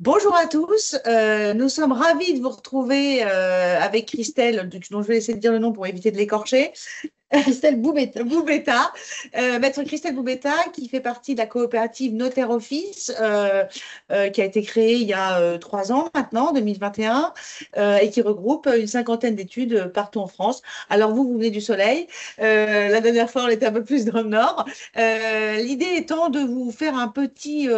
Bonjour à tous, nous sommes ravis de vous retrouver avec Christelle, dont je vais essayer de dire le nom pour éviter de l'écorcher. Christelle Boubetta, maître Christelle Boubetta, qui fait partie de la coopérative Notaire Office, qui a été créée il y a 3 ans maintenant, 2021, et qui regroupe une cinquantaine d'études partout en France. Alors vous venez du soleil, la dernière fois on était un peu plus dans le nord. L'idée étant de vous faire un petit,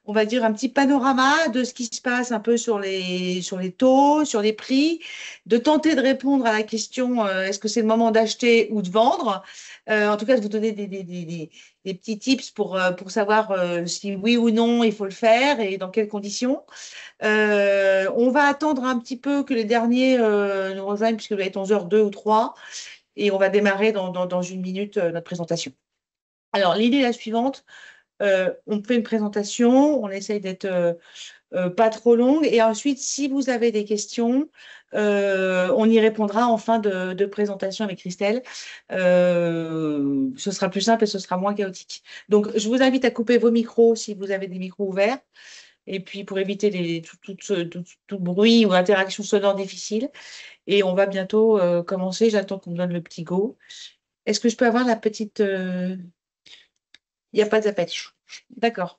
on va dire un petit panorama de ce qui se passe un peu sur les taux, sur les prix, de tenter de répondre à la question est-ce que c'est le moment d'acheter ou de vendre. En tout cas, de vous donner des petits tips pour savoir si oui ou non il faut le faire et dans quelles conditions. On va attendre un petit peu que les derniers nous rejoignent, puisque va être 11h02 ou 3, et on va démarrer dans une minute notre présentation. Alors, l'idée est la suivante. On fait une présentation, on essaye d'être pas trop longue. Et ensuite, si vous avez des questions, on y répondra en fin de présentation avec Christelle. Ce sera plus simple et ce sera moins chaotique. Donc, je vous invite à couper vos micros si vous avez des micros ouverts. Et puis, pour éviter tout bruit ou interaction sonore difficile. Et on va bientôt commencer. J'attends qu'on me donne le petit go. Est-ce que je peux avoir la petite... Il n'y a pas de zappette. D'accord.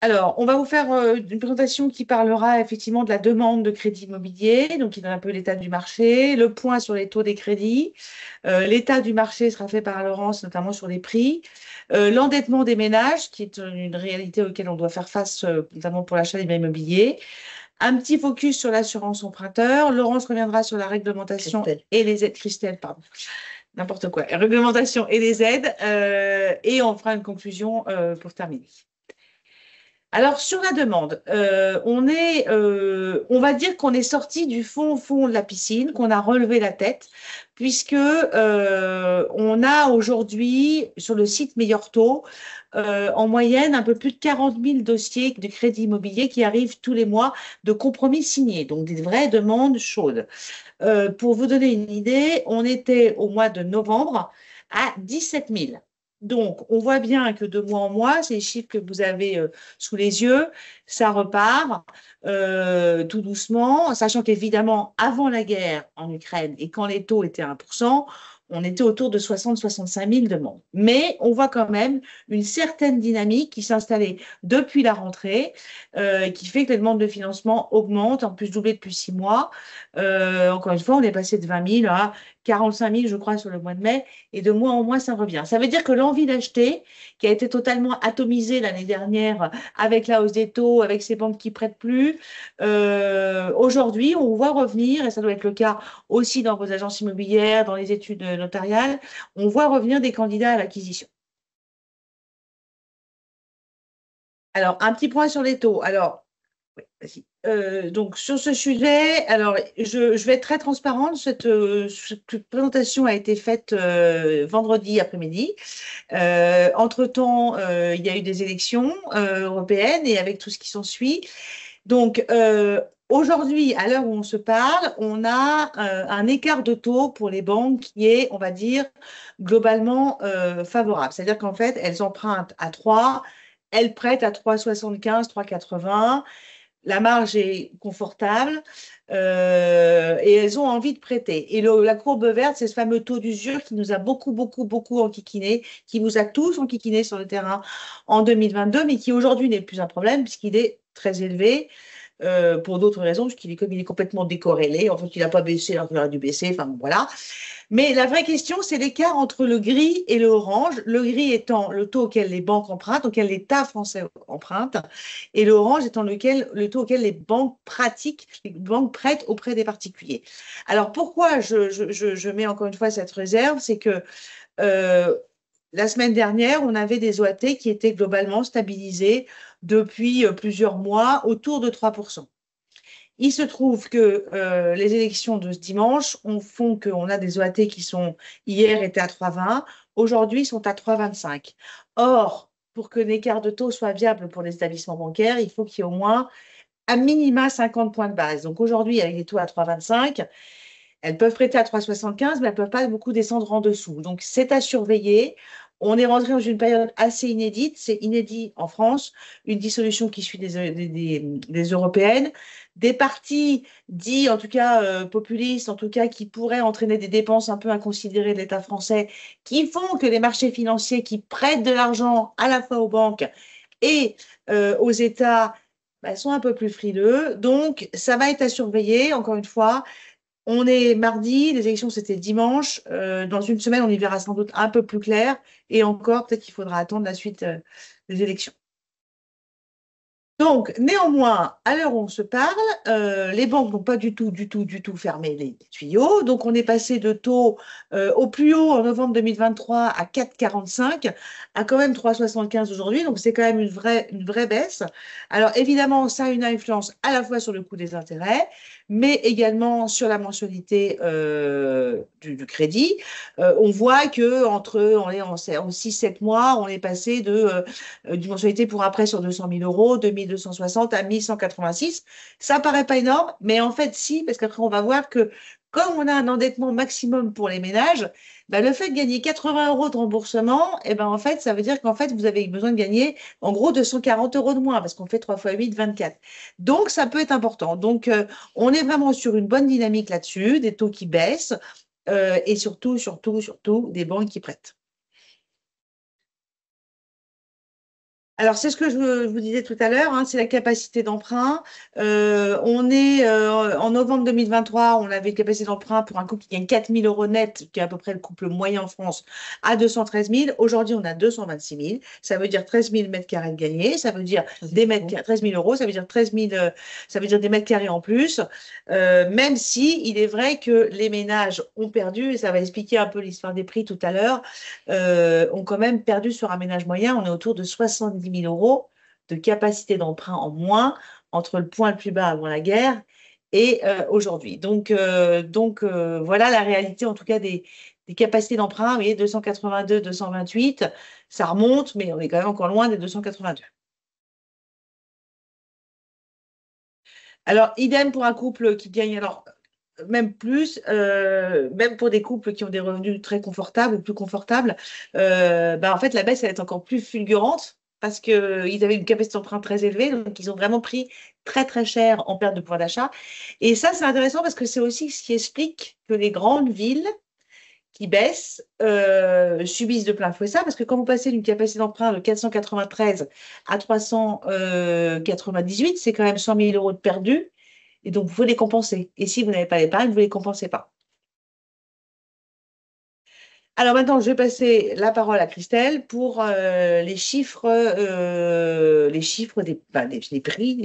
Alors, on va vous faire une présentation qui parlera effectivement de la demande de crédit immobilier, donc qui donne un peu l'état du marché, le point sur les taux des crédits. L'état du marché sera fait par Laurence, notamment sur les prix. L'endettement des ménages, qui est une réalité auquel on doit faire face, notamment pour l'achat des biens immobiliers. Un petit focus sur l'assurance emprunteur. Laurence reviendra sur la réglementation et les aides. Christelle, pardon. N'importe quoi. Réglementation et les aides. Et on fera une conclusion pour terminer. Alors, sur la demande, on va dire qu'on est sorti du fond de la piscine, qu'on a relevé la tête, puisque on a aujourd'hui, sur le site Meilleur Taux, en moyenne, un peu plus de 40 000 dossiers de crédit immobilier qui arrivent tous les mois de compromis signés, donc des vraies demandes chaudes. Pour vous donner une idée, on était au mois de novembre à 17 000. Donc, on voit bien que de mois en mois, c'est les chiffres que vous avez sous les yeux, ça repart tout doucement, sachant qu'évidemment, avant la guerre en Ukraine et quand les taux étaient à 1%, on était autour de 60-65 000 demandes. Mais on voit quand même une certaine dynamique qui s'est installée depuis la rentrée, qui fait que les demandes de financement augmentent, en plus doublé depuis 6 mois. Encore une fois, on est passé de 20 000 à 45 000, je crois, sur le mois de mai, et de mois en mois, ça revient. Ça veut dire que l'envie d'acheter, qui a été totalement atomisée l'année dernière avec la hausse des taux, avec ces banques qui prêtent plus, aujourd'hui, on voit revenir, et ça doit être le cas aussi dans vos agences immobilières, dans les études notariales, on voit revenir des candidats à l'acquisition. Alors, un petit point sur les taux. Alors, oui, vas-y. Donc, sur ce sujet, alors, je vais être très transparente. Cette présentation a été faite vendredi après-midi. Entre-temps, il y a eu des élections européennes et avec tout ce qui s'ensuit. Donc, aujourd'hui, à l'heure où on se parle, on a un écart de taux pour les banques qui est, on va dire, globalement favorable. C'est-à-dire qu'en fait, elles empruntent à 3, elles prêtent à 3,75, 3,80. La marge est confortable et elles ont envie de prêter. Et la courbe verte, c'est ce fameux taux d'usure qui nous a beaucoup, beaucoup, beaucoup enquiquiné, qui vous a tous enquiquiné sur le terrain en 2022, mais qui aujourd'hui n'est plus un problème puisqu'il est très élevé. Pour d'autres raisons, puisqu'il est comme il est complètement décorrélé, en fait, il n'a pas baissé alors qu'il aurait dû baisser, enfin bon, voilà. Mais la vraie question, c'est l'écart entre le gris et le orange. Le gris étant le taux auquel les banques empruntent, auquel l'État français emprunte, et le orange étant le taux auquel les banques pratiquent, les banques prêtent auprès des particuliers. Alors pourquoi je mets encore une fois cette réserve, c'est que euh, la semaine dernière, on avait des OAT qui étaient globalement stabilisés depuis plusieurs mois autour de 3%. Il se trouve que les élections de ce dimanche font qu'on a des OAT qui sont, hier étaient à 3,20, aujourd'hui sont à 3,25. Or, pour que l'écart de taux soit viable pour les établissements bancaires, il faut qu'il y ait au moins à minima 50 points de base. Donc aujourd'hui, avec les taux à 3,25, elles peuvent prêter à 3,75, mais elles ne peuvent pas beaucoup descendre en dessous. Donc c'est à surveiller. on est rentré dans une période assez inédite. C'est inédit en France, une dissolution qui suit des européennes, des partis dits, en tout cas populistes, en tout cas qui pourraient entraîner des dépenses un peu inconsidérées de l'État français, qui font que les marchés financiers qui prêtent de l'argent à la fois aux banques et aux États bah, sont un peu plus frileux. Donc, ça va être à surveiller, encore une fois. On est mardi, les élections c'était dimanche. Dans une semaine, on y verra sans doute un peu plus clair. Et encore, peut-être qu'il faudra attendre la suite des élections. Donc, néanmoins, à l'heure où on se parle, les banques n'ont pas du tout fermé les tuyaux. Donc, on est passé de taux au plus haut en novembre 2023 à 4,45, à quand même 3,75 aujourd'hui. Donc, c'est quand même une vraie baisse. Alors, évidemment, ça a une influence à la fois sur le coût des intérêts, mais également sur la mensualité du crédit. On voit que on est en 6-7 mois, on est passé d'une mensualité pour un prêt sur 200 000 euros, 260 à 1186. Ça paraît pas énorme, mais en fait, si, parce qu'après, on va voir que comme on a un endettement maximum pour les ménages, bah, le fait de gagner 80 euros de remboursement, eh ben, en fait, ça veut dire qu'en fait, vous avez besoin de gagner en gros 240 euros de moins, parce qu'on fait 3 fois 8, 24. Donc, ça peut être important. Donc, on est vraiment sur une bonne dynamique là-dessus, des taux qui baissent, et surtout, des banques qui prêtent. Alors, c'est ce que je vous disais tout à l'heure, hein, c'est la capacité d'emprunt. On est en novembre 2023, on avait une capacité d'emprunt pour un couple qui gagne 4 000 euros net, qui est à peu près le couple moyen en France, à 213 000. Aujourd'hui, on a 226 000. Ça veut dire 13 000 mètres carrés de gagnés. Ça veut dire 13 000 euros. Ça veut dire 13 000, ça veut dire des mètres carrés en plus. Même si il est vrai que les ménages ont perdu, et ça va expliquer un peu l'histoire des prix tout à l'heure, ont quand même perdu sur un ménage moyen. On est autour de 70 000 euros de capacité d'emprunt en moins entre le point le plus bas avant la guerre et aujourd'hui. Voilà la réalité en tout cas des capacités d'emprunt. Vous voyez, 282, 228, ça remonte, mais on est quand même encore loin des 282. Alors, idem pour un couple qui gagne, alors même plus, même pour des couples qui ont des revenus très confortables ou plus confortables, en fait, la baisse, elle est encore plus fulgurante parce qu'ils avaient une capacité d'emprunt très élevée, donc ils ont vraiment pris très, très cher en perte de pouvoir d'achat. Et ça, c'est intéressant parce que c'est aussi ce qui explique que les grandes villes qui baissent subissent de plein fouet ça, parce que quand vous passez d'une capacité d'emprunt de 493 à 398, c'est quand même 100 000 euros de perdus. Et donc, vous les compensez. Et si vous n'avez pas l'épargne, vous ne les compensez pas. Alors maintenant, je vais passer la parole à Christelle pour les chiffres des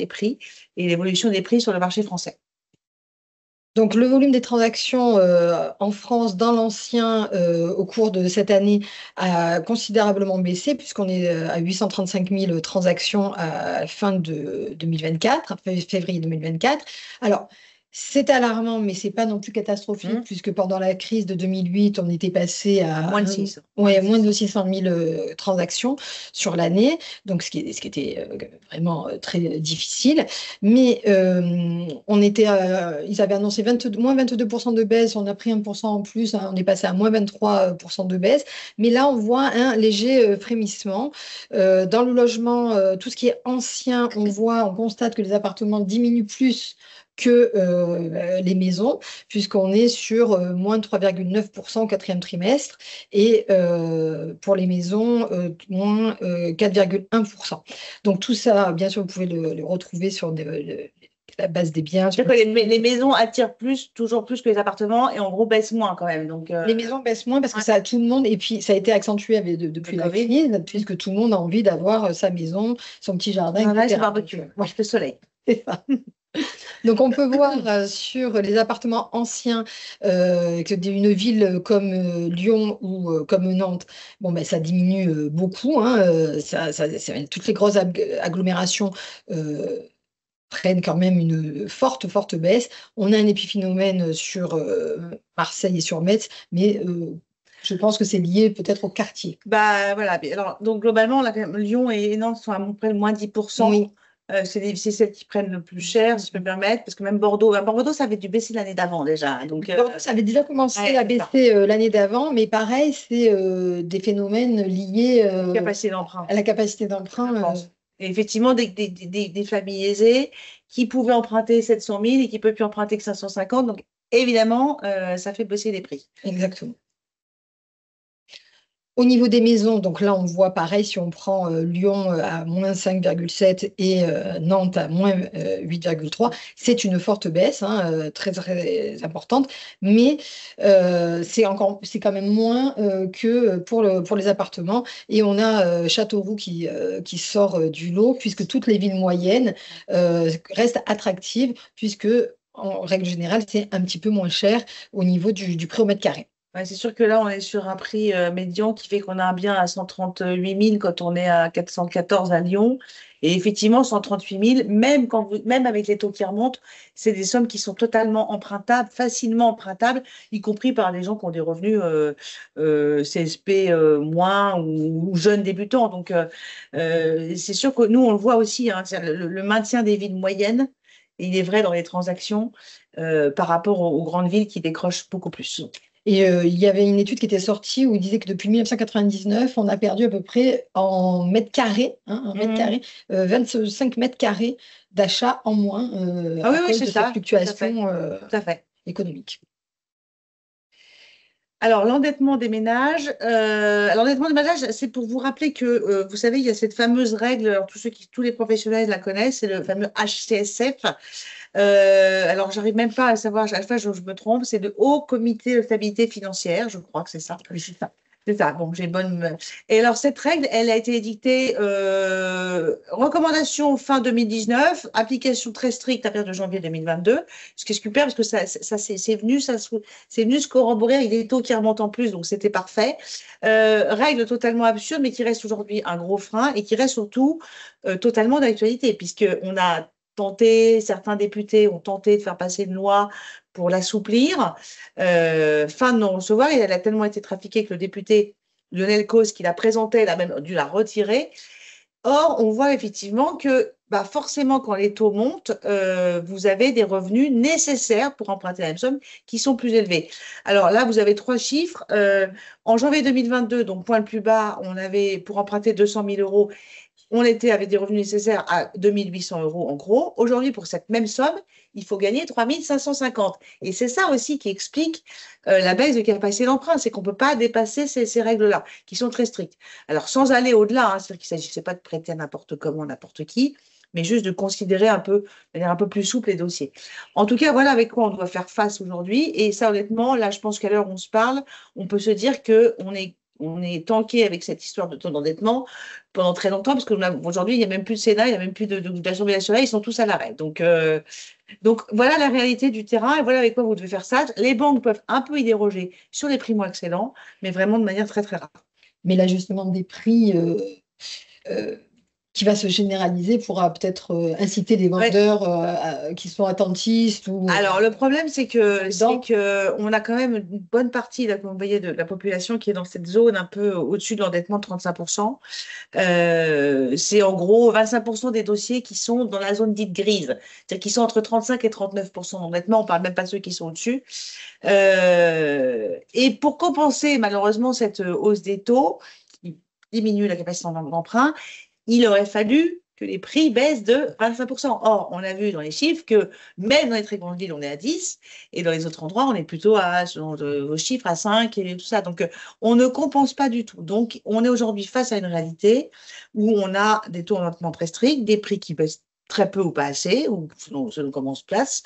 prix et l'évolution des prix sur le marché français. Donc, le volume des transactions en France dans l'ancien au cours de cette année a considérablement baissé puisqu'on est à 835 000 transactions à la fin de 2024, février 2024. Alors, c'est alarmant, mais c'est pas non plus catastrophique puisque pendant la crise de 2008, on était passé à moins de 6. Ouais, moins de 600 000 transactions sur l'année, donc ce qui était vraiment très difficile. Mais ils avaient annoncé moins 22% de baisse, on a pris 1% en plus, hein, on est passé à moins 23% de baisse. Mais là, on voit un léger frémissement. Dans le logement, tout ce qui est ancien, on constate que les appartements diminuent plus que les maisons, puisqu'on est sur moins 3,9% au quatrième trimestre, et pour les maisons, moins 4,1%. Donc tout ça, bien sûr, vous pouvez le retrouver sur la base des biens. C'est-à-dire que les maisons attirent toujours plus que les appartements, et en gros baissent moins quand même. Donc, Les maisons baissent moins parce que ça, tout le monde, et puis ça a été accentué depuis la crise, puisque tout le monde a envie d'avoir sa maison, son petit jardin, etc. Son barbecue, le soleil. C'est ça. Donc, on peut voir sur les appartements anciens que une ville comme Lyon ou comme Nantes, bon, ben, ça diminue beaucoup. Hein, toutes les grosses agglomérations prennent quand même une forte baisse. On a un épiphénomène sur Marseille et sur Metz, mais je pense que c'est lié peut-être au quartier. Bah, voilà. Alors, donc, globalement, Lyon et Nantes sont à peu près moins 10%. Oui. C'est celles qui prennent le plus cher, si je peux me permettre, parce que même Bordeaux, Bordeaux, ça avait dû baisser l'année d'avant déjà. Donc, Bordeaux, ça avait déjà commencé ouais, à c'est ça. baisser l'année d'avant, mais pareil, c'est des phénomènes liés Capacité d'emprunt, à la capacité je d'emprunt. pense. Et effectivement, des familles aisées qui pouvaient emprunter 700 000 et qui ne peuvent plus emprunter que 550. Donc, évidemment, ça fait baisser les prix. Exactement. Au niveau des maisons, donc là, on voit pareil, si on prend Lyon à moins 5,7 et Nantes à moins 8,3, c'est une forte baisse, hein, très, très importante, mais c'est quand même moins que pour les appartements. Et on a Châteauroux qui sort du lot, puisque toutes les villes moyennes restent attractives, puisque en règle générale, c'est un petit peu moins cher au niveau du prix au mètre carré. Ouais, c'est sûr que là, on est sur un prix médian qui fait qu'on a un bien à 138 000 quand on est à 414 à Lyon. Et effectivement, 138 000, même avec les taux qui remontent, c'est des sommes qui sont totalement empruntables, facilement empruntables, y compris par des gens qui ont des revenus CSP moins ou jeunes débutants. Donc, c'est sûr que nous, on le voit aussi, hein, le maintien des villes moyennes, il est vrai dans les transactions par rapport aux grandes villes qui décrochent beaucoup plus. Et il y avait une étude qui était sortie où il disait que depuis 1999, on a perdu à peu près en mètres carrés, hein, 25 mètres carrés d'achat en moins Ah oui, à oui, cause c'est de cette ça, tout à fait, fluctuation tout à fait. économique. Alors, l'endettement des ménages, c'est pour vous rappeler que, vous savez, il y a cette fameuse règle, alors tous les professionnels la connaissent, c'est le fameux HCSF. Alors, j'arrive même pas à savoir, à chaque fois je me trompe, c'est le Haut Comité de stabilité financière, je crois que c'est ça. Oui, c'est ça. C'est ça, bon, j'ai bonne. Et alors, cette règle, elle a été édictée, recommandation fin 2019, application très stricte à partir de janvier 2022, ce qui est super parce que c'est venu se corroborer avec des taux qui remontent en plus, donc c'était parfait. Règle totalement absurde, mais qui reste aujourd'hui un gros frein et qui reste surtout totalement d'actualité, puisqu'on a tenté, certains députés ont tenté de faire passer une loi pour l'assouplir. Fin de non-recevoir, et elle a tellement été trafiquée que le député Lionel Causse, qui la présentait, il a même dû la retirer. Or, on voit effectivement que bah forcément, quand les taux montent, vous avez des revenus nécessaires pour emprunter la même somme qui sont plus élevés. Alors là, vous avez trois chiffres. En janvier 2022, donc point le plus bas, on avait pour emprunter 200 000 euros, on était avec des revenus nécessaires à 2 800 euros en gros. Aujourd'hui, pour cette même somme, il faut gagner 3 550. Et c'est ça aussi qui explique la baisse de capacité d'emprunt, c'est qu'on ne peut pas dépasser ces règles-là, qui sont très strictes. Alors, sans aller au-delà, hein, c'est-à-dire qu'il ne s'agissait pas de prêter à n'importe comment, n'importe qui, mais juste de considérer un peu, de manière un peu plus souple les dossiers. En tout cas, voilà avec quoi on doit faire face aujourd'hui. Et ça, honnêtement, là, je pense qu'à l'heure où on se parle, on peut se dire qu'on est tanké avec cette histoire de taux d'endettement pendant très longtemps, parce qu'aujourd'hui, il n'y a même plus de Sénat, il n'y a même plus d'Assemblée nationale, ils sont tous à l'arrêt. Donc, voilà la réalité du terrain et voilà avec quoi vous devez faire ça. Les banques peuvent un peu y déroger sur les primo-accédants, mais vraiment de manière très, très rare. Mais l'ajustement des prix euh, qui va se généraliser pourra peut-être inciter les Ouais. vendeurs qui sont attentistes ou Alors, le problème, prudents. on a quand même une bonne partie, là, comme vous voyez, de la population qui est dans cette zone un peu au-dessus de l'endettement de 35%. C'est en gros 25% des dossiers qui sont dans la zone dite grise, c'est-à-dire qui sont entre 35 et 39% d'endettement. On ne parle même pas de ceux qui sont au-dessus. Et pour compenser malheureusement cette hausse des taux qui diminue la capacité d'emprunt, il aurait fallu que les prix baissent de 25%. Or, on a vu dans les chiffres que même dans les très grandes villes, on est à 10, et dans les autres endroits, on est plutôt selon vos chiffres, à 5 et tout ça. Donc, on ne compense pas du tout. Donc, on est aujourd'hui face à une réalité où on a des taux d'endettement très stricts, des prix qui baissent très peu ou pas assez, ou selon comment on se place.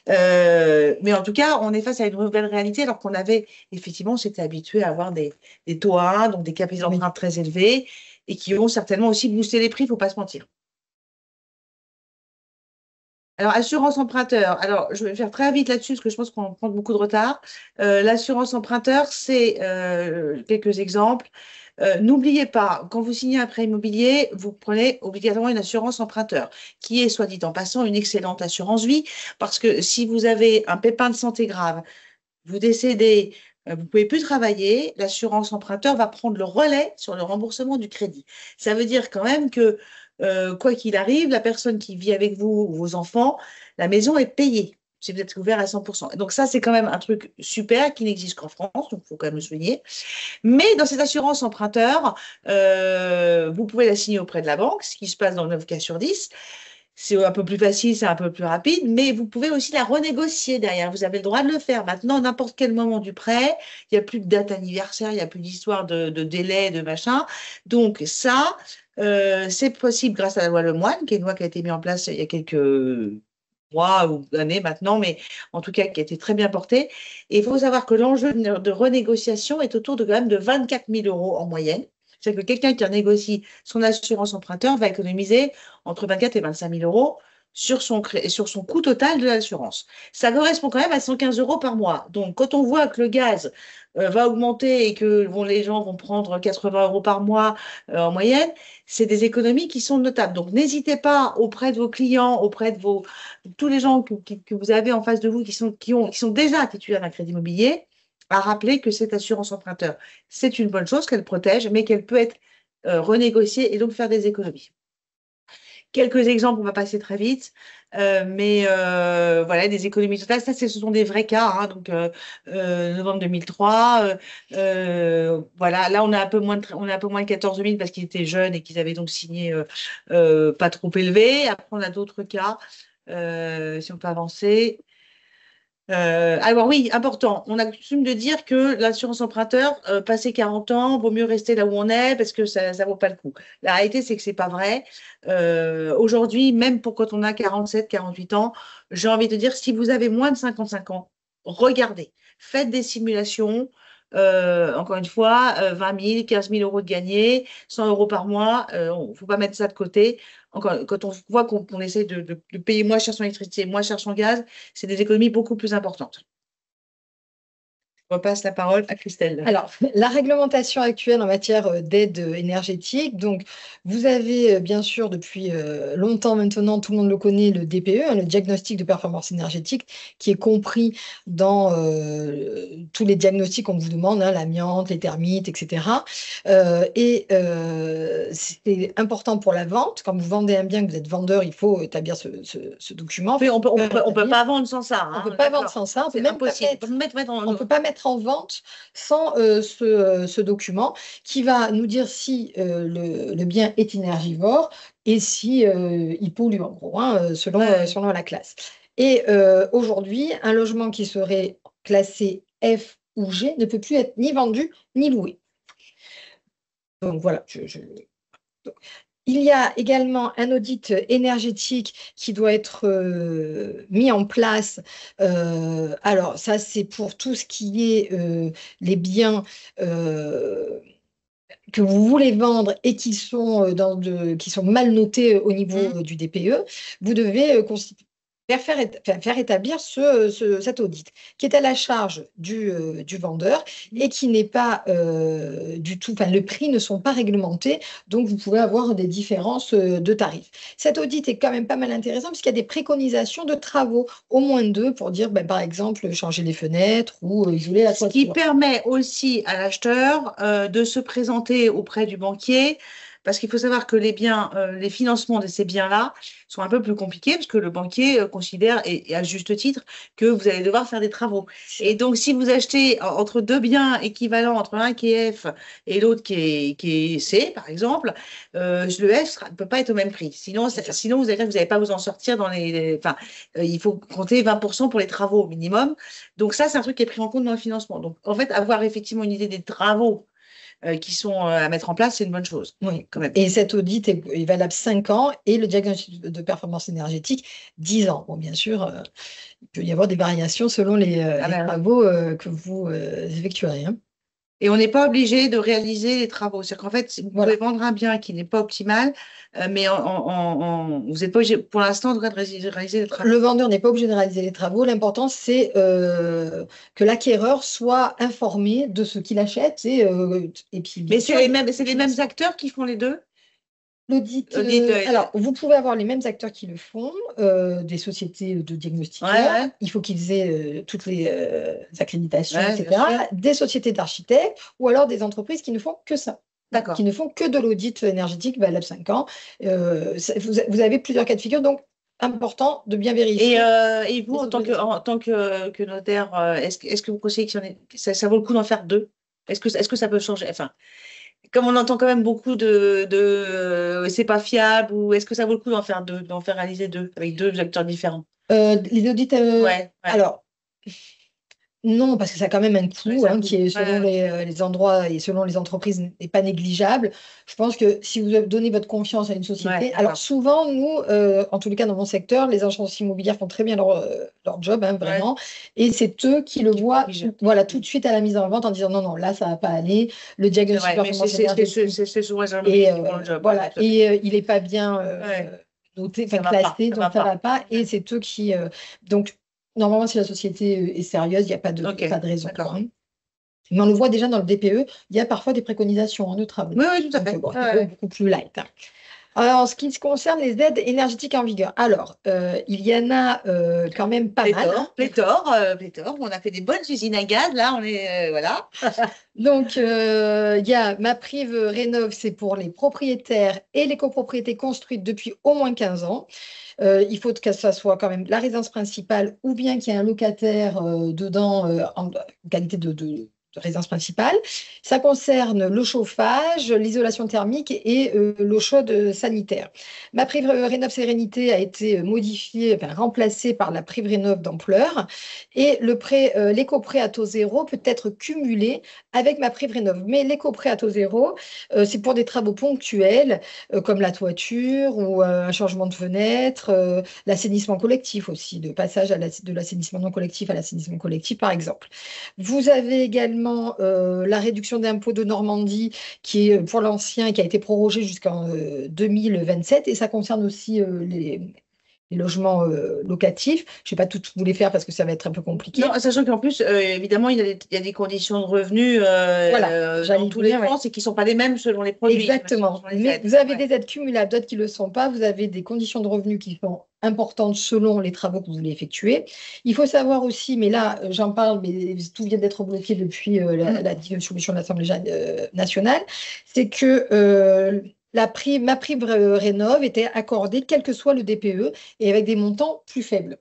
Mais en tout cas, on est face à une nouvelle réalité alors qu'on avait, effectivement, on s'était habitué à avoir des taux à 1, donc des capacités Oui. d'emprunt très élevés et qui vont certainement aussi booster les prix, il ne faut pas se mentir. Alors, assurance emprunteur. Alors, je vais faire très vite là-dessus parce que je pense qu'on prend beaucoup de retard. L'assurance emprunteur, c'est quelques exemples. N'oubliez pas, quand vous signez un prêt immobilier, vous prenez obligatoirement une assurance emprunteur, qui est, soit dit en passant, une excellente assurance vie, parce que si vous avez un pépin de santé grave, vous décédez, vous ne pouvez plus travailler, l'assurance emprunteur va prendre le relais sur le remboursement du crédit. Ça veut dire quand même que quoi qu'il arrive, la personne qui vit avec vous, vos enfants, la maison est payée si vous êtes couvert à 100%. Donc ça, c'est quand même un truc super qui n'existe qu'en France, donc il faut quand même le souligner. Mais dans cette assurance emprunteur, vous pouvez la signer auprès de la banque, ce qui se passe dans 9 cas sur 10. C'est un peu plus facile, c'est un peu plus rapide, mais vous pouvez aussi la renégocier derrière. Vous avez le droit de le faire. Maintenant, n'importe quel moment du prêt, il n'y a plus de date anniversaire, il n'y a plus d'histoire de délai, de machin. Donc ça, c'est possible grâce à la loi Lemoine, qui est une loi qui a été mise en place il y a quelques mois ou années maintenant, mais en tout cas qui a été très bien portée. Et il faut savoir que l'enjeu de renégociation est autour de quand même de 24 000 euros en moyenne. C'est-à-dire que quelqu'un qui renégocie son assurance emprunteur va économiser entre 24 et 25 000 euros sur son coût total de l'assurance. Ça correspond quand même à 115 euros par mois. Donc, quand on voit que le gaz va augmenter et que les gens vont prendre 80 euros par mois en moyenne, c'est des économies qui sont notables. Donc, n'hésitez pas auprès de vos clients, auprès de tous les gens que vous avez en face de vous qui sont déjà titulaires d'un crédit immobilier, à rappeler que cette assurance emprunteur, c'est une bonne chose, qu'elle protège, mais qu'elle peut être renégociée et donc faire des économies. Quelques exemples, on va passer très vite, mais voilà, des économies totales. Ça, ce sont des vrais cas. Hein, donc, novembre 2003, voilà, là, on a un peu moins de 14 000 parce qu'ils étaient jeunes et qu'ils avaient donc signé pas trop élevé. Après, on a d'autres cas, si on peut avancer. Alors oui, important. On a coutume de dire que l'assurance emprunteur, passé 40 ans, vaut mieux rester là où on est parce que ça ne vaut pas le coup. La réalité, c'est que c'est pas vrai. Aujourd'hui, même pour quand on a 47, 48 ans, j'ai envie de dire, si vous avez moins de 55 ans, regardez, faites des simulations. Encore une fois, 20 000, 15 000 euros de gagné, 100 euros par mois, il ne faut pas mettre ça de côté. Encore, quand on voit qu'on essaie de payer moins cher son électricité, moins cher son gaz, c'est des économies beaucoup plus importantes. Je repasse la parole à Christelle. Alors, la réglementation actuelle en matière d'aide énergétique, donc vous avez bien sûr depuis longtemps maintenant, tout le monde le connaît, le DPE, hein, le diagnostic de performance énergétique, qui est compris dans tous les diagnostics qu'on vous demande, hein, l'amiante, les termites, etc. C'est important pour la vente. Quand vous vendez un bien, que vous êtes vendeur, il faut établir ce document. Oui, on peut pas vendre sans ça. On ne peut pas vendre sans ça. C'est impossible. On ne peut pas mettre en vente sans ce document qui va nous dire si le bien est énergivore et si il pollue, en gros, hein, selon la classe. Et aujourd'hui, un logement qui serait classé F ou G ne peut plus être ni vendu ni loué. Donc voilà, il y a également un audit énergétique qui doit être mis en place. Alors, ça, c'est pour tout ce qui est les biens que vous voulez vendre et qui sont, qui sont mal notés au niveau du DPE. Vous devez faire établir cet audit qui est à la charge du vendeur et qui n'est pas du tout, enfin, le prix ne sont pas réglementés, donc vous pouvez avoir des différences de tarifs. Cet audit est quand même pas mal intéressant puisqu'il y a des préconisations de travaux, au moins deux, pour dire, par exemple, changer les fenêtres ou isoler la toiture. Ce qui permet aussi à l'acheteur de se présenter auprès du banquier. Parce qu'il faut savoir que les financements de ces biens-là sont un peu plus compliqués parce que le banquier considère, et à juste titre, que vous allez devoir faire des travaux. Et donc, si vous achetez entre deux biens équivalents, entre un qui est F et l'autre qui est C, par exemple, le F ne peut pas être au même prix. Sinon vous n'allez pas vous en sortir enfin, il faut compter 20% pour les travaux au minimum. Donc, ça, c'est un truc qui est pris en compte dans le financement. Donc, en fait, avoir effectivement une idée des travaux qui sont à mettre en place, c'est une bonne chose. Oui, quand même. Et cet audit est valable 5 ans et le diagnostic de performance énergétique 10 ans. Bon, bien sûr, il peut y avoir des variations selon les travaux que vous effectuerez. Hein. Et on n'est pas obligé de réaliser les travaux. C'est-à-dire qu'en fait, vous pouvez vendre un bien qui n'est pas optimal, mais vous n'êtes pas obligé, pour l'instant, de réaliser les travaux. Le vendeur n'est pas obligé de réaliser les travaux. L'important, c'est que l'acquéreur soit informé de ce qu'il achète. Et puis, mais c'est les mêmes acteurs qui font les deux? L'audit, alors, vous pouvez avoir les mêmes acteurs qui le font, des sociétés de diagnostiqueurs. Il faut qu'ils aient toutes les accréditations, etc. Des sociétés d'architectes ou alors des entreprises qui ne font que ça. D'accord. qui ne font que de l'audit énergétique valable 5 ans. Vous avez plusieurs cas de figure, donc important de bien Et, vérifier et vous, les autorisations. en tant que notaire, est-ce que vous conseillez ça vaut le coup d'en faire deux? Est-ce que ça peut changer? Enfin, comme on entend quand même beaucoup c'est pas fiable, ou est-ce que ça vaut le coup d'en faire deux, d'en faire réaliser deux, avec deux acteurs différents? Les audits, Ouais, ouais, alors, non, parce que ça a quand même un ouais, coût ça hein, coûte. qui est selon Ouais, les endroits et selon les entreprises n'est pas négligeable. Je pense que si vous donnez votre confiance à une ouais, société, alors d'accord. souvent, nous, en tous les cas dans mon secteur, les agences immobilières font très bien leur job, hein, Ouais, vraiment, et c'est eux qui le voient qui gère. voilà, tout de suite à la mise en vente en disant non, non, là, ça va pas aller, le C'est diagnostic vrai, mais performance énergétique, c'est souvent les gens et qui font le job, ouais, voilà, tout à fait. et il n'est pas bien Ouais, noté, enfin ça va pas, classé, ça donc va ça pas. va pas, et c'est eux qui... donc, normalement, si la société est sérieuse, il y Ok, a pas de raison, quoi, d'accord. hein. Mais on le voit déjà dans le DPE, il y a parfois des préconisations de travaux. Oui, oui, tout à Donc, fait. bon, Ouais, c'est ouais. beaucoup plus light, hein. Alors, en ce qui concerne les aides énergétiques en vigueur, alors, il y en a quand même pas mal, hein. Pléthore. On a fait des bonnes usines à gaz, là, on est, voilà. Donc, il y a MaPrimeRénov', c'est pour les propriétaires et les copropriétés construites depuis au moins 15 ans. Il faut que ça soit quand même la résidence principale ou bien qu'il y ait un locataire dedans en qualité de résidence principale. Ça concerne le chauffage, l'isolation thermique et l'eau chaude sanitaire. Ma prime Rénov Sérénité a été modifiée, enfin, remplacée par la prime Rénov d'ampleur et l'éco-prêt à taux zéro peut être cumulé avec ma prime Rénov. Mais l'éco-prêt à taux zéro, c'est pour des travaux ponctuels comme la toiture ou un changement de fenêtre, l'assainissement collectif aussi, de passage de l'assainissement non collectif à l'assainissement collectif, par exemple. Vous avez également la réduction d'impôt de Normandie qui est pour l'ancien et qui a été prorogée jusqu'en 2027 et ça concerne aussi les logements locatifs. Je ne vais pas tout vous les faire parce que ça va être un peu Non, compliqué. sachant qu'en plus, évidemment, il y a des conditions de revenus Voilà, dans j'allais tous les dire, ouais. France et qui ne sont pas les mêmes selon les produits, j'imagine, Exactement. selon les Mais aides. vous avez Ouais. des aides cumulables, d'autres qui ne le sont pas. Vous avez des conditions de revenus qui sont importantes selon les travaux que vous voulez effectuer. Il faut savoir aussi, mais là, j'en parle, mais tout vient d'être bloqué depuis Mm. la dissolution de l'Assemblée nationale, c'est que ma prime rénov était accordée quel que soit le DPE et avec des montants plus faibles,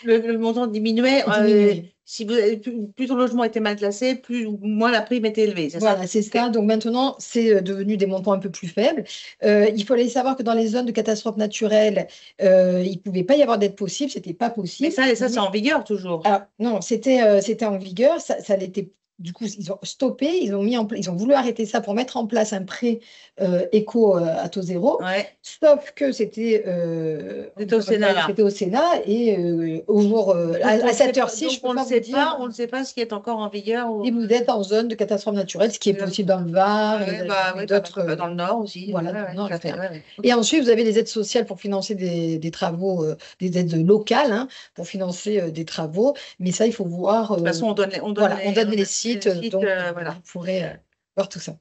Le montant diminuait. diminués. Si plus ton logement était mal classé, moins la prime était élevée, c'est ça? Voilà, c'est Ok. ça. Donc maintenant, c'est devenu des montants un peu plus faibles. Il fallait savoir que dans les zones de catastrophe naturelle, il ne pouvait pas y avoir d'aide possible, c'était pas Mais possible. ça, c'est en vigueur toujours. Alors, non, c'était en vigueur, ça l'était. Du coup, ils ont stoppé, ils ont voulu arrêter ça pour mettre en place un prêt éco à taux zéro. Ouais. Sauf que C'était au Sénat, là. c'était au Sénat et Donc, à cette heure-ci, je donc ne peux pas vous dire on ne sait pas ce qui est encore en vigueur. si vous êtes en zone de catastrophe naturelle, ce qui est possible dans le Var Ouais, bah, et oui, d'autres. dans le Nord aussi. Voilà, Ouais, dans le ouais, Nord, tout à fait. etc. Ouais, ouais. Et Ok. ensuite, vous avez les aides sociales pour financer des travaux, des aides locales, hein, pour financer des travaux. Mais ça, il faut voir. De toute façon, Voilà, on donne on les donne sites, les sites, donc vous voilà. pourrez voir tout ça.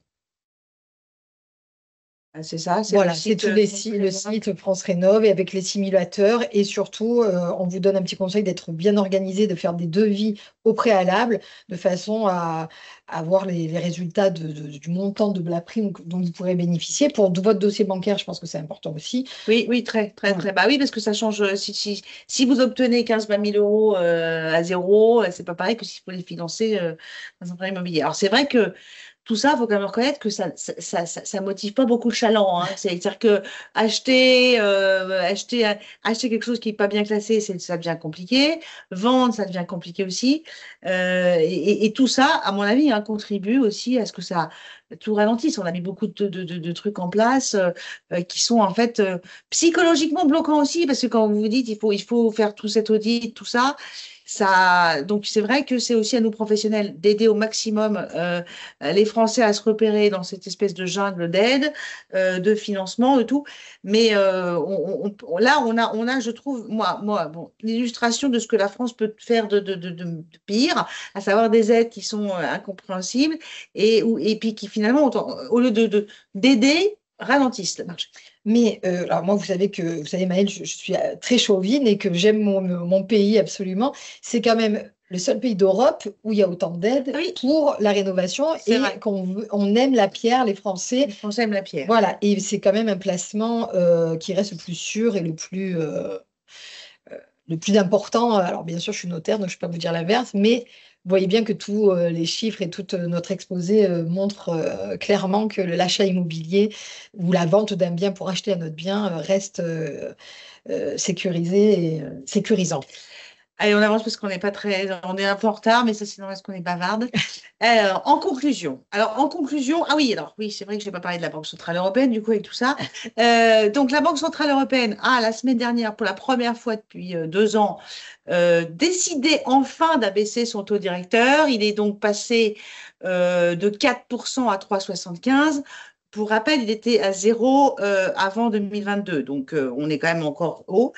Ah, c'est ça, c'est le Voilà, c'est site tous France le Rénov'. site France Rénov et avec les simulateurs. Et surtout, on vous donne un petit conseil d'être bien organisé, de faire des devis au préalable, de façon à avoir les résultats du montant de la prime dont vous pourrez bénéficier. Pour votre dossier bancaire, je pense que c'est important aussi. Oui, oui, très, très, Voilà. très. Bah oui, parce que ça change. Si vous obtenez 15 000 euros à zéro, c'est pas pareil que s'il faut les financer dans un prêt immobilier. Alors, c'est vrai que tout ça, il faut quand même reconnaître que ça motive pas beaucoup le chaland, hein. C'est-à-dire que acheter, acheter quelque chose qui n'est pas bien classé, ça devient compliqué. Vendre, ça devient compliqué aussi. Et tout ça, à mon avis, hein, contribue aussi à ce que ça tout ralentisse. On a mis beaucoup de trucs en place qui sont en fait psychologiquement bloquants aussi, parce que quand vous vous dites il faut faire tout cet audit, tout ça. Donc c'est vrai que c'est aussi à nous professionnels d'aider au maximum les Français à se repérer dans cette espèce de jungle d'aide, de financement, de tout. Mais là, on a, je trouve, bon, l'illustration de ce que la France peut faire de pire, à savoir des aides qui sont incompréhensibles et puis qui finalement, au lieu d'aider, ralentissent le marché. Mais alors moi, vous savez, Maëlle, je suis très chauvine et que j'aime mon pays absolument. C'est quand même le seul pays d'Europe où il y a autant Ah d'aides oui, pour la rénovation c'est et vrai. on aime la pierre, les Français. Les Français aiment la pierre. Voilà, et c'est quand même un placement qui reste le plus sûr et le plus important. Alors bien sûr, je suis notaire, donc je ne peux pas vous dire l'inverse, mais vous voyez bien que tous les chiffres et tout notre exposé montrent clairement que l'achat immobilier ou la vente d'un bien pour acheter un autre bien reste sécurisé et sécurisant. Allez, on avance parce qu'on n'est pas très, on est un peu en retard, mais ça, c'est normal parce qu'on est bavarde. En conclusion, ah oui, alors oui, c'est vrai que je n'ai pas parlé de la Banque Centrale Européenne, du coup, avec tout ça. Donc, la Banque Centrale Européenne a, la semaine dernière, pour la première fois depuis 2 ans, décidé enfin d'abaisser son taux directeur. Il est donc passé de 4% à 3,75. Pour rappel, il était à 0 avant 2022, donc on est quand même encore haut.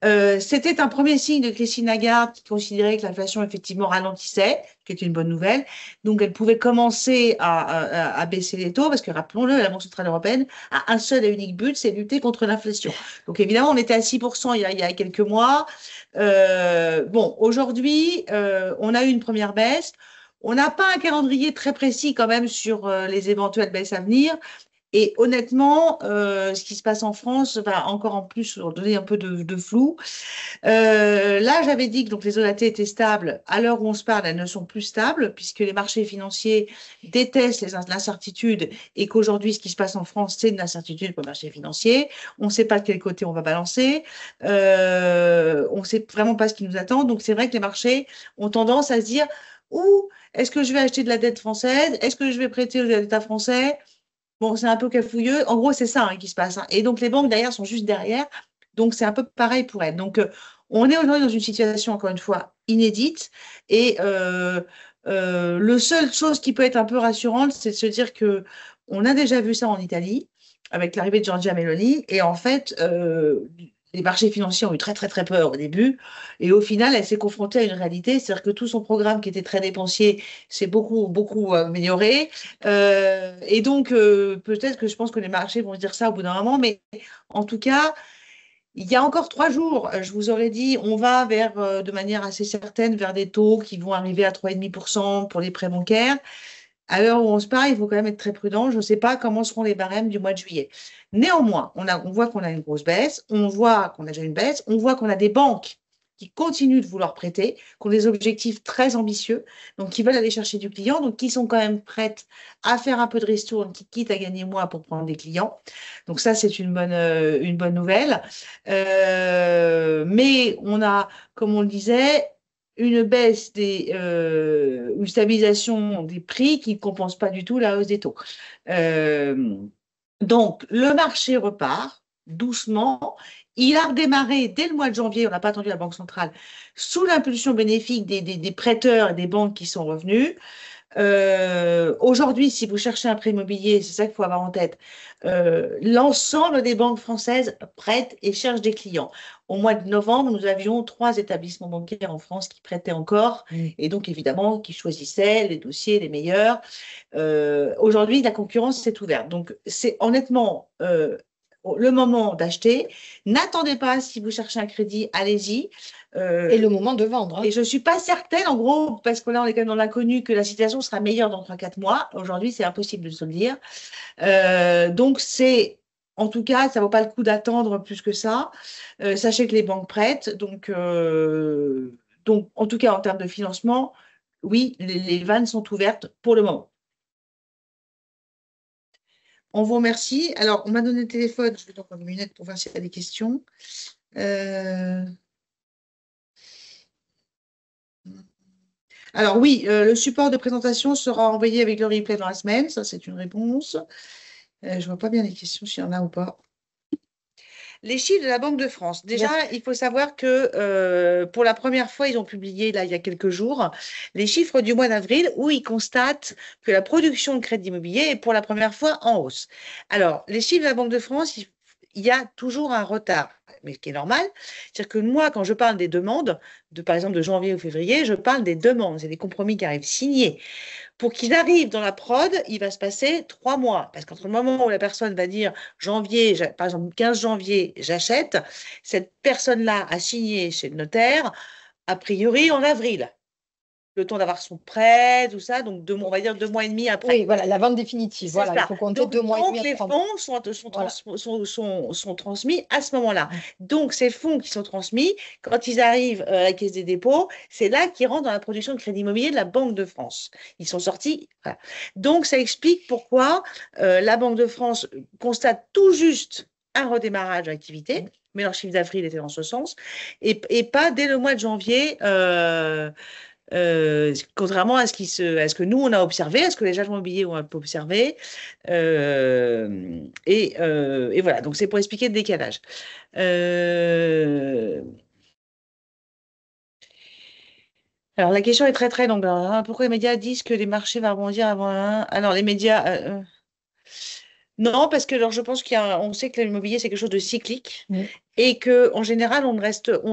C'était un premier signe de Christine Lagarde qui considérait que l'inflation effectivement ralentissait, ce qui est une bonne nouvelle. Donc, elle pouvait commencer à baisser les taux parce que, rappelons-le, la Banque Centrale Européenne a un seul et unique but, c'est lutter contre l'inflation. Donc, évidemment, on était à 6% il y a quelques mois. Bon, aujourd'hui, on a eu une première baisse. On n'a pas un calendrier très précis quand même sur les éventuelles baisses à venir. Et honnêtement, ce qui se passe en France va encore en plus leur donner un peu de flou. Là, j'avais dit que donc, les OAT étaient stables. À l'heure où on se parle, elles ne sont plus stables puisque les marchés financiers détestent l'incertitude et qu'aujourd'hui, ce qui se passe en France, c'est une incertitude pour les marchés financiers. On ne sait pas de quel côté on va balancer. On ne sait vraiment pas ce qui nous attend. Donc, c'est vrai que les marchés ont tendance à se dire, ouh, est-ce que je vais acheter de la dette française? Est-ce que je vais prêter aux États français? Bon, c'est un peu cafouilleux. En gros, c'est ça qui se passe. Et donc, les banques derrière sont juste derrière. Donc, c'est un peu pareil pour elles. Donc, on est aujourd'hui dans une situation, encore une fois, inédite. Et le seule chose qui peut être un peu rassurante, c'est de se dire que on a déjà vu ça en Italie avec l'arrivée de Giorgia Meloni. Et en fait, les marchés financiers ont eu très, très, très peur au début. Et au final, elle s'est confrontée à une réalité. C'est-à-dire que tout son programme qui était très dépensier s'est beaucoup, beaucoup amélioré. Et donc, peut-être que je pense que les marchés vont se dire ça au bout d'un moment, mais en tout cas, il y a encore 3 jours, je vous aurais dit, on va vers, de manière assez certaine, vers des taux qui vont arriver à 3,5% pour les prêts bancaires. À l'heure où on se parle, il faut quand même être très prudent. Je ne sais pas comment seront les barèmes du mois de juillet. Néanmoins, on voit qu'on a une grosse baisse, on voit qu'on a déjà une baisse, on voit qu'on a des banques qui continuent de vouloir prêter, qui ont des objectifs très ambitieux, donc qui veulent aller chercher du client, donc qui sont quand même prêtes à faire un peu de ristourne, qui quittent à gagner moins pour prendre des clients. Donc ça, c'est une bonne nouvelle. Mais on a, comme on le disait, une stabilisation des prix qui ne compense pas du tout la hausse des taux. Euh, donc, le marché repart doucement. Il a redémarré dès le mois de janvier, on n'a pas attendu la Banque centrale, sous l'impulsion bénéfique des prêteurs et des banques qui sont revenus. Aujourd'hui, si vous cherchez un prêt immobilier, c'est ça qu'il faut avoir en tête, l'ensemble des banques françaises prêtent et cherchent des clients. Au mois de novembre, nous avions 3 établissements bancaires en France qui prêtaient encore et donc évidemment qui choisissaient les dossiers les meilleurs. Aujourd'hui, la concurrence s'est ouverte. Donc, c'est honnêtement le moment d'acheter. N'attendez pas, si vous cherchez un crédit, allez-y. Et le moment de vendre, Et hein. je ne suis pas certaine, en gros, parce que là, on est quand même dans l'inconnu, que la situation sera meilleure dans 3 4 mois. Aujourd'hui, c'est impossible de se le dire. Donc, en tout cas, ça ne vaut pas le coup d'attendre plus que ça. Sachez que les banques prêtent. Donc, en tout cas, en termes de financement, oui, les vannes sont ouvertes pour le moment. On vous remercie. Alors, on m'a donné le téléphone. Je vais donc prendre une minute pour voir s'il y a des questions. Euh, Alors oui, le support de présentation sera envoyé avec le replay dans la semaine. Ça, c'est une réponse. Je ne vois pas bien les questions s'il y en a ou pas. Les chiffres de la Banque de France. Déjà, Yes. il faut savoir que pour la première fois, ils ont publié, là, il y a quelques jours, les chiffres du mois d'avril où ils constatent que la production de crédit immobilier est pour la première fois en hausse. Alors, les chiffres de la Banque de France, il y a toujours un retard, mais ce qui est normal. C'est-à-dire que moi, quand je parle des demandes, par exemple de janvier ou février, je parle des demandes. C'est des compromis qui arrivent signés. Pour qu'il arrive dans la prod, il va se passer 3 mois. Parce qu'entre le moment où la personne va dire janvier, par exemple 15 janvier, j'achète, cette personne-là a signé chez le notaire, a priori en avril. le temps d'avoir son prêt, tout ça, donc on va dire 2 mois et demi après. Oui, voilà, la vente définitive. C'est Voilà, il ça. faut compter Donc, 2 mois et demi donc à les 30. fonds Voilà. sont transmis à ce moment-là. Mm. Donc, ces fonds qui sont transmis, quand ils arrivent à la Caisse des dépôts, c'est là qu'ils rentrent dans la production de crédit immobilier de la Banque de France. Ils sont sortis. Voilà. Donc, ça explique pourquoi la Banque de France constate tout juste un redémarrage d'activité, mais leur chiffre d'affaires était dans ce sens, et pas dès le mois de janvier. Contrairement à ce que nous, on a observé, à ce que les agents immobiliers ont un peu observé. Et voilà, donc c'est pour expliquer le décalage. Euh, alors, la question est très, très longue. Alors, hein, pourquoi les médias disent que les marchés vont rebondir avant un... Alors, les médias... non, parce que alors, je pense on sait que l'immobilier, c'est quelque chose de cyclique Mm. et que en général, on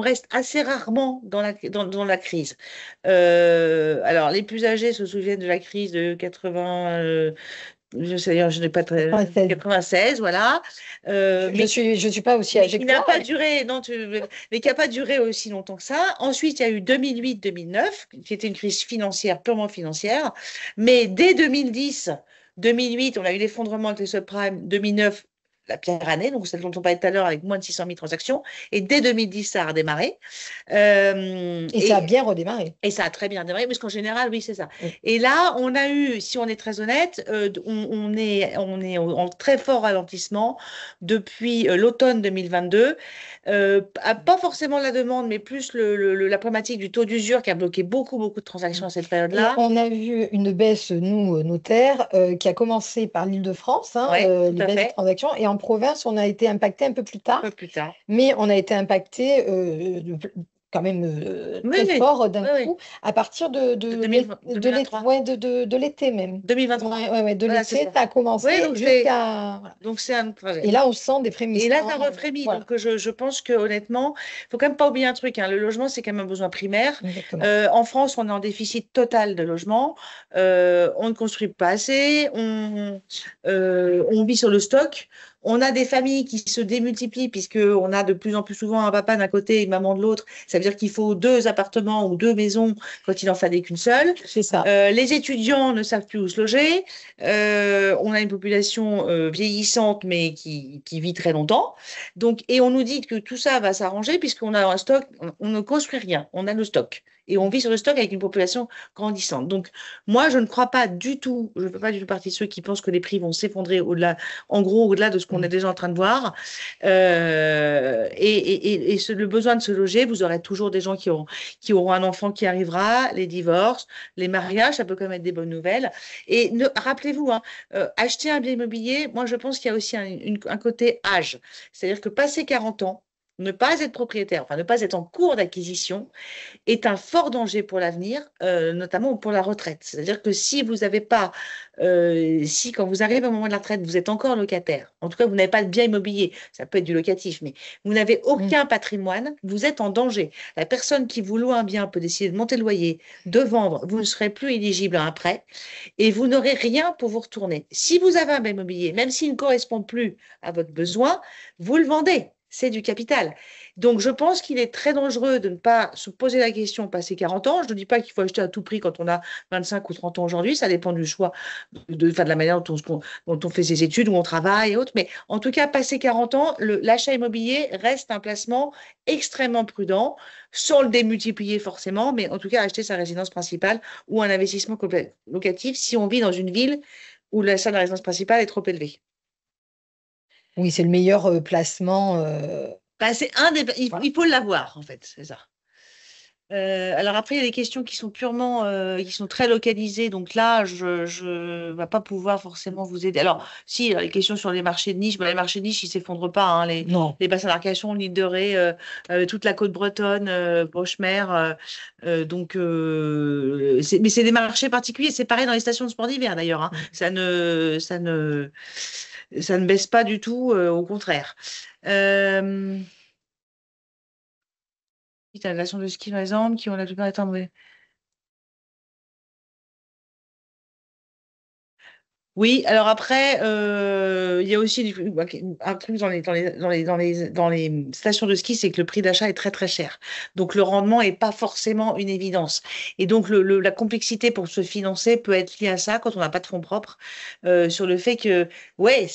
reste assez rarement dans la crise. Alors, les plus âgés se souviennent de la crise de 80, je n'ai pas très, 96. 96, voilà. Je suis pas aussi Mais âgée qui que n'a toi. pas duré, non, mais qui n'a pas duré aussi longtemps que ça. Ensuite, il y a eu 2008-2009, qui était une crise financière, purement financière. Mais dès 2010, 2008, on a eu l'effondrement avec les subprimes. 2009, la pire année, donc celle dont on parlait tout à l'heure, avec moins de 600 000 transactions. Et dès 2010, ça a redémarré. Euh, Et ça a et bien redémarré. et ça a très bien démarré, parce qu'en général, oui, c'est ça. Oui. Et là, on a eu, si on est très honnête, on est en très fort ralentissement depuis l'automne 2022. Pas forcément la demande, mais plus la problématique du taux d'usure qui a bloqué beaucoup, beaucoup de transactions à cette Et période-là. on a vu une baisse, nous, notaires, qui a commencé par l'Île-de-France, hein, Oui, tout les à baisses des fait. transactions. Et en province, on a été impacté un peu plus Un peu tard, plus tard. mais on a été impacté quand même Oui, très oui, fort d'un oui, oui. coup à partir De de l'été, 2023. ouais, de l'été même. 2023. Ouais, ouais, ouais, de Voilà, c'est l'été, ça. ça a Oui, commencé jusqu'à... Voilà. donc c'est un trajet. Et là, on sent des Et là, ça frémissements. refrémit. Voilà, Donc, je pense que honnêtement, il faut quand même pas oublier un truc, hein. Le logement, c'est quand même un besoin primaire. exactement. En France, on est en déficit total de logement. On ne construit pas assez. On vit sur le stock. On a des familles qui se démultiplient puisqu'on a de plus en plus souvent un papa d'un côté et une maman de l'autre. Ça veut dire qu'il faut 2 appartements ou 2 maisons quand il n'en fallait qu'une seule. C'est ça. Les étudiants ne savent plus où se loger. On a une population vieillissante, mais qui vit très longtemps. Donc, et on nous dit que tout ça va s'arranger puisqu'on a un stock, on ne construit rien, on a le stock. Et on vit sur le stock avec une population grandissante. Donc, moi, je ne crois pas du tout, je ne fais pas du tout partie de ceux qui pensent que les prix vont s'effondrer au-delà, en gros, au-delà de ce qu'on est déjà en train de voir. Le besoin de se loger, vous aurez toujours des gens qui auront un enfant qui arrivera, les divorces, les mariages, ça peut quand même être des bonnes nouvelles. Et rappelez-vous, hein, acheter un bien immobilier, moi je pense qu'il y a aussi un côté âge. C'est-à-dire que passer 40 ans, ne pas être propriétaire, enfin ne pas être en cours d'acquisition, est un fort danger pour l'avenir, notamment pour la retraite. C'est-à-dire que si vous n'avez pas, si quand vous arrivez au moment de la retraite, vous êtes encore locataire, en tout cas vous n'avez pas de bien immobilier, ça peut être du locatif, mais vous n'avez Mm. aucun patrimoine, vous êtes en danger. La personne qui vous loue un bien peut décider de monter le loyer, de vendre, vous ne serez plus éligible à un prêt et vous n'aurez rien pour vous retourner. Si vous avez un bien immobilier, même s'il ne correspond plus à votre besoin, vous le vendez. C'est du capital. Donc, je pense qu'il est très dangereux de ne pas se poser la question passer 40 ans. Je ne dis pas qu'il faut acheter à tout prix quand on a 25 ou 30 ans aujourd'hui. Ça dépend du choix, enfin, de la manière dont on fait ses études, où on travaille et autres. Mais en tout cas, passer 40 ans, l'achat immobilier reste un placement extrêmement prudent, sans le démultiplier forcément, mais en tout cas, acheter sa résidence principale ou un investissement locatif si on vit dans une ville où l'achat de la résidence principale est trop élevé. Oui, c'est le meilleur placement. Ben, Voilà. il faut l'avoir, en fait, c'est ça. Alors après, il y a des questions qui sont purement, qui sont très localisées. Donc là, je ne vais pas pouvoir forcément vous aider. Alors, si, les questions sur les marchés de niche, ben, les marchés de niche, ils ne s'effondrent pas, hein. Non. Les bassins d'Arcachon, l'île de Ré, toute la côte bretonne, Brochemer. Mais c'est des marchés particuliers. C'est pareil dans les stations de sport d'hiver, d'ailleurs, hein. Ça ne baisse pas du tout, au contraire. Euh, Installation de ski, par exemple, qui ont la plupart été en... Oui, alors après, il y a aussi un truc dans les stations de ski, c'est que le prix d'achat est très très cher. Donc le rendement n'est pas forcément une évidence. Et donc la complexité pour se financer peut être liée à ça quand on n'a pas de fonds propres, sur le fait que, ouais,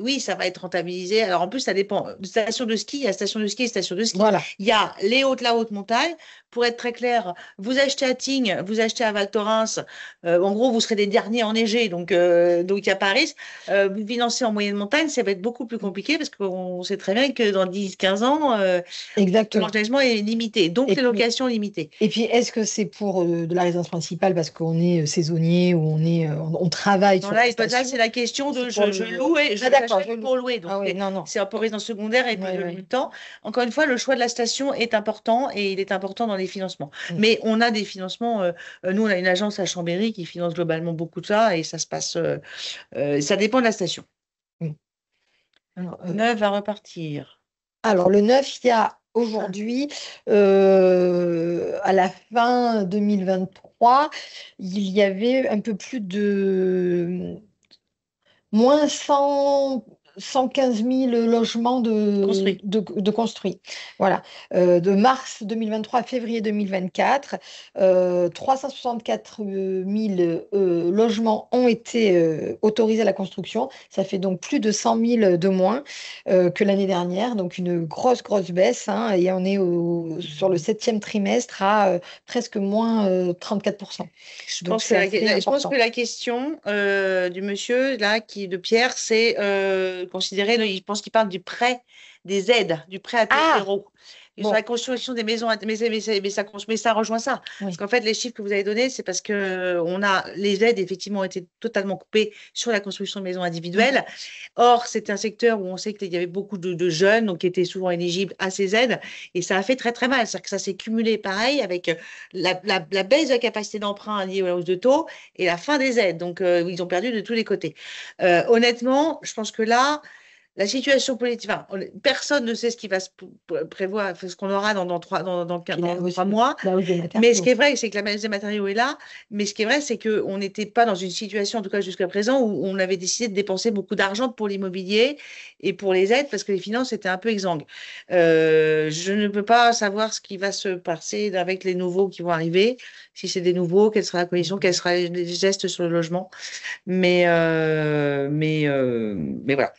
oui, ça va être rentabilisé. Alors en plus, ça dépend. De station de ski, il y a station de ski et station de ski. Voilà, Il y a la haute montagne. Pour être très clair, vous achetez à Tignes, vous achetez à Val Thorens. En gros, vous serez des derniers enneigés, donc il n'y a pas de risque. Vous financez en moyenne montagne, ça va être beaucoup plus compliqué parce qu'on sait très bien que dans 10 15 ans, exactement. l'enneigement est limité, donc Et les puis, locations limitées. et puis est-ce que c'est pour de la résidence principale parce qu'on est saisonnier ou on travaille Non, sur la là, station? c'est la question C'est de pour je le... loue et Ah d'accord, j'achète pour louer. Donc, Ah oui, non, non. c'est un peu résidence secondaire et Ouais, le ouais. même temps. Encore une fois, le choix de la station est important et il est important dans les financements. Mm, Mais on a des financements. Nous, on a une agence à Chambéry qui finance globalement beaucoup de ça et ça se passe. Ça dépend de la station. mm. Alors, Neuve à repartir. le 9, il y a Ah, aujourd'hui, à la fin 2023, il y avait un peu plus de moins 115 000 logements construit. de construits. Voilà. De mars 2023 à février 2024, 364 000 logements ont été autorisés à la construction. Ça fait donc plus de 100 000 de moins que l'année dernière. Donc une grosse, grosse baisse, hein, et on est sur le septième trimestre à presque moins 34%. Donc c'est assez Je pense que important. la question du monsieur, là, de Pierre, c'est considérer, je pense qu'il parle du prêt, des aides, du prêt à taux Ah, zéro. Et sur bon, la construction des maisons, mais ça rejoint ça. Parce oui. qu'en fait, les chiffres que vous avez donnés, c'est parce que les aides, effectivement, ont été totalement coupées sur la construction de maisons Mhm. individuelles. Or, c'est un secteur où on sait qu'il y avait beaucoup de jeunes donc, qui étaient souvent éligibles à ces aides. Et ça a fait très, très mal. C'est-à-dire que ça s'est cumulé pareil avec la baisse de la capacité d'emprunt liée à la hausse de taux et la fin des aides. Donc, ils ont perdu de tous les côtés. Honnêtement, je pense que là, la situation politique, enfin, personne ne sait ce qui va se prévoir, ce qu'on aura Puis dans 3 mois. la hausse des Mais ce qui matériaux. est vrai, c'est que la baisse des matériaux est là. Mais ce qui est vrai, c'est qu'on n'était pas dans une situation, en tout cas jusqu'à présent, où on avait décidé de dépenser beaucoup d'argent pour l'immobilier et pour les aides parce que les finances étaient un peu exsangues. Je ne peux pas savoir ce qui va se passer avec les nouveaux qui vont arriver. Si c'est des nouveaux, quelle sera la condition, quels seront les gestes sur le logement. Mais voilà.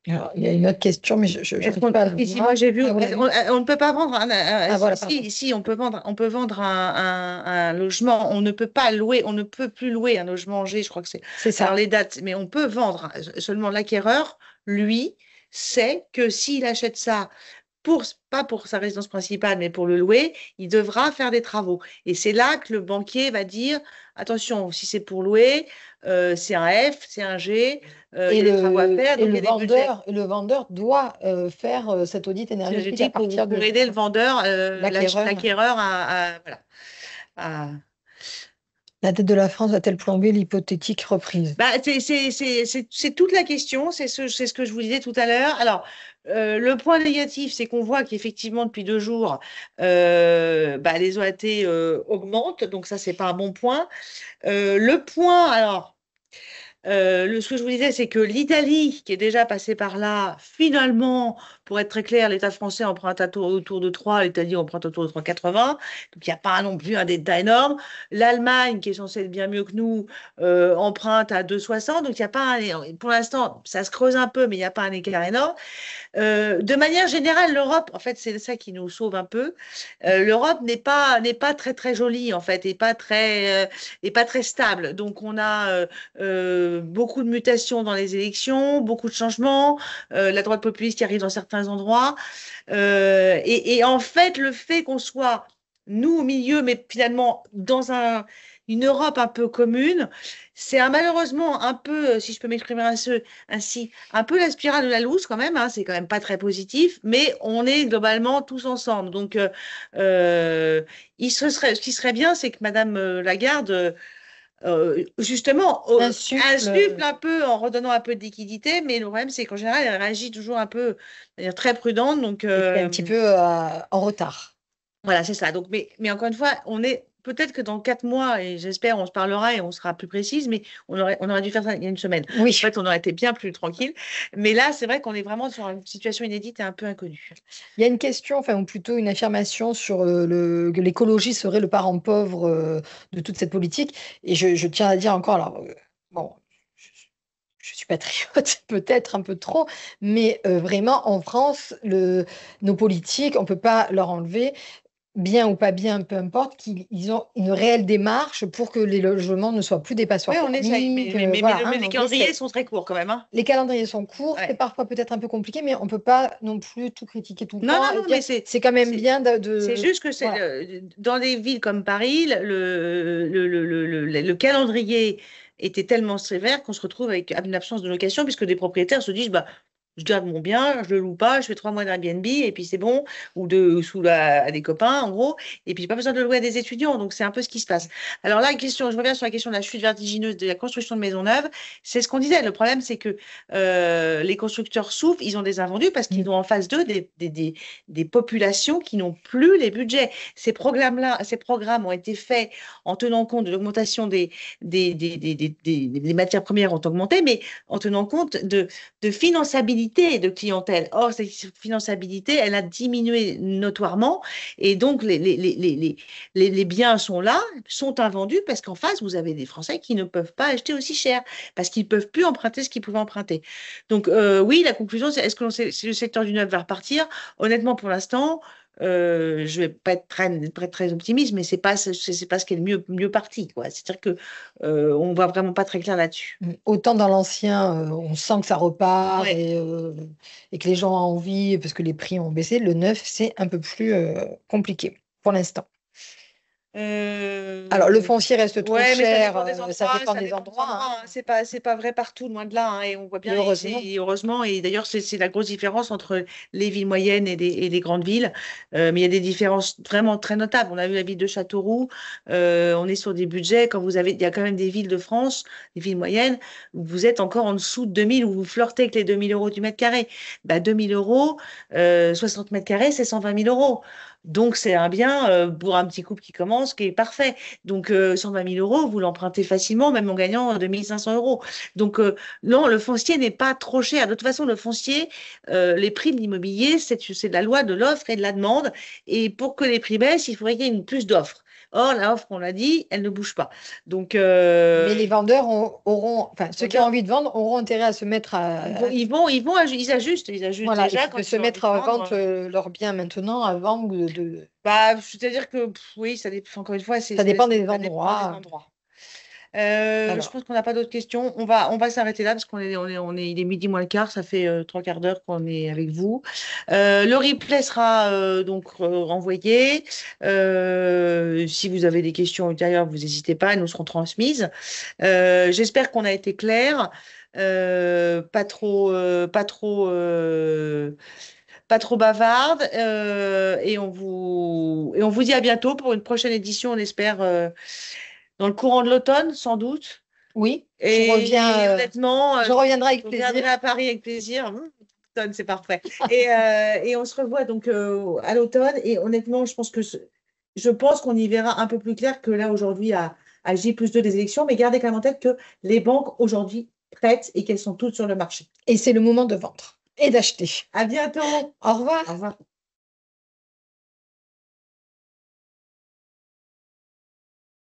Alors, il y a une autre question, mais je Est-ce n'arrive qu'on, pas à la ici, moi voir. j'ai vu, Ah, vous l'avez vu? on ne peut pas vendre Ah, voilà, si, pardon. si, on peut vendre un logement, on ne peut pas louer, on ne peut plus louer un logement G, je crois que c'est. C'est Alors ça. les dates, mais on peut vendre. Seulement l'acquéreur, lui, sait que s'il achète ça pas pour sa résidence principale, mais pour le louer, il devra faire des travaux. Et c'est là que le banquier va dire, attention, si c'est pour louer, c'est un F, c'est un G, il y a des travaux à faire, donc il y a des budgets. Et le vendeur doit faire cet audit énergétique à Énergétique partir pour aider le vendeur, l'acquéreur. l'acquéreur voilà, à- La dette de la France va-t-elle plomber l'hypothétique reprise? Bah, c'est toute la question, c'est ce que je vous disais tout à l'heure. Alors, le point négatif, c'est qu'on voit qu'effectivement, depuis 2 jours, les OAT augmentent, donc ça, c'est pas un bon point. Le point, alors, ce que je vous disais, c'est que l'Italie, qui est déjà passée par là, finalement, pour être très clair, l'État français emprunte autour de 3, l'Italie emprunte autour de 3,80. Donc, il n'y a pas non plus un détail énorme. L'Allemagne, qui est censée être bien mieux que nous, emprunte à 2,60. Donc, il n'y a pas pour l'instant, ça se creuse un peu, mais il n'y a pas un écart énorme. De manière générale, l'Europe, en fait, c'est ça qui nous sauve un peu. L'Europe n'est pas très très jolie en fait, et pas très stable. Donc on a beaucoup de mutations dans les élections, beaucoup de changements, la droite populiste qui arrive dans certains endroits. Et en fait, le fait qu'on soit nous au milieu, mais finalement dans une Europe un peu commune, c'est malheureusement un peu, si je peux m'exprimer ainsi, un peu la spirale de la loose quand même, hein, c'est quand même pas très positif, mais on est globalement tous ensemble. Donc, euh, ce qui serait bien, c'est que Madame Lagarde, justement, insuffle Insuffle, un peu en redonnant un peu de liquidité, mais le problème, c'est qu'en général, elle réagit toujours un peu, de manière très prudente. Donc, et qui est un petit peu en retard. voilà, c'est ça. Donc, mais encore une fois, on est peut-être que dans 4 mois, et j'espère, on se parlera et on sera plus précise, mais on aurait dû faire ça il y a une semaine. En Oui, fait, on aurait été bien plus tranquille. Mais là, c'est vrai qu'on est vraiment sur une situation inédite et un peu inconnue. il y a une question, enfin, ou plutôt une affirmation sur que l'écologie serait le parent pauvre de toute cette politique. Et je tiens à dire encore, alors, bon, je, je suis patriote, peut-être un peu trop, mais vraiment, en France, nos politiques, on ne peut pas leur enlever, bien ou pas bien, peu importe, qu'ils ont une réelle démarche pour que les logements ne soient plus des Oui, passoires on essaye, thermiques. Voilà, hein, mais les on calendriers essaie. sont très courts quand même, hein. Les calendriers sont courts, c'est Ouais. parfois peut-être un peu compliqué, mais on ne peut pas non plus tout critiquer tout le Non, temps non, et non, dire mais c'est quand même c'est, bien c'est juste que voilà. dans des villes comme Paris, le calendrier était tellement sévère qu'on se retrouve avec une absence de location puisque des propriétaires se disent, bah, je garde mon bien, je le loue pas, je fais 3 mois d'Airbnb et puis c'est bon, ou à des copains en gros, et puis j'ai pas besoin de le louer à des étudiants, donc c'est un peu ce qui se passe. Alors là, je reviens sur la question de la chute vertigineuse de la construction de maisons neuves, c'est ce qu'on disait. Le problème, c'est que les constructeurs souffrent, ils ont des invendus parce qu'ils Mm. ont en face d'eux des populations qui n'ont plus les budgets. Ces programmes ont été faits en tenant compte de l'augmentation des matières premières ont augmenté, mais en tenant compte de finançabilité de clientèle. Or, cette finançabilité, elle a diminué notoirement et donc les biens sont là, sont invendus parce qu'en face, vous avez des Français qui ne peuvent pas acheter aussi cher parce qu'ils ne peuvent plus emprunter ce qu'ils pouvaient emprunter. Donc, oui, la conclusion, c'est est-ce que si le secteur du neuf va repartir? Honnêtement, pour l'instant, je vais pas être très optimiste, mais c'est pas ce qui est le mieux parti, quoi. C'est-à-dire que on voit vraiment pas très clair là-dessus. Autant dans l'ancien, on sent que ça repart Ouais. et que les gens ont envie parce que les prix ont baissé. Le neuf, c'est un peu plus compliqué pour l'instant. Alors, le Euh, foncier reste trop ouais, mais cher, ça dépend ça des dépend des endroits, endroits, hein. hein. C'est pas vrai partout, loin de là, hein. Et on voit Et bien, heureusement. et heureusement, et d'ailleurs, c'est la grosse différence entre les villes moyennes et les grandes villes. Mais il y a des différences vraiment très notables. On a vu la ville de Châteauroux, on est sur des budgets, il y a quand même des villes de France, des villes moyennes, où vous êtes encore en dessous de 2000, où vous flirtez avec les 2 000 € du mètre carré. Bah, 2 000 €, 60 mètres carrés, c'est 120 000 €. Donc, c'est un bien pour un petit couple qui commence, qui est parfait. Donc, 120 000 €, vous l'empruntez facilement, même en gagnant 2 500 €. Donc, non, le foncier n'est pas trop cher. De toute façon, le foncier, les prix de l'immobilier, c'est de la loi de l'offre et de la demande. Et pour que les prix baissent, il faudrait qu'il y ait une plus d'offres. Or, la offre, on l'a dit, elle ne bouge pas. Donc, Mais les vendeurs enfin, ceux qui ont vendeurs, envie de vendre auront intérêt à se mettre ils ajustent voilà, et déjà puis de quand se ils ont envie mettre de en vente vendre. leurs biens maintenant avant Bah, c'est-à-dire que, oui, ça dépend, encore une fois, ça dépend des ça dépend des endroits. endroits. Je Alors, pense qu'on n'a pas d'autres questions. On va s'arrêter là parce il est midi moins le quart. Ça fait 3 quarts d'heure qu'on est avec vous. Le replay sera donc renvoyé. Si vous avez des questions ultérieures, vous n'hésitez pas, elles nous seront transmises. J'espère qu'on a été clair. Pas trop bavarde. Et on vous dit à bientôt pour une prochaine édition, on espère, dans le courant de l'automne, sans doute. oui, Et honnêtement, je reviendrai avec je plaisir. reviendrai à Paris avec plaisir. L'automne, c'est parfait. Et on se revoit donc à l'automne. Et honnêtement, je pense qu'on y verra un peu plus clair que là aujourd'hui à J+2 des élections. Mais gardez quand même en tête que les banques aujourd'hui prêtent et qu'elles sont toutes sur le marché. Et c'est le moment de vendre et d'acheter. À bientôt. Au revoir. Au revoir.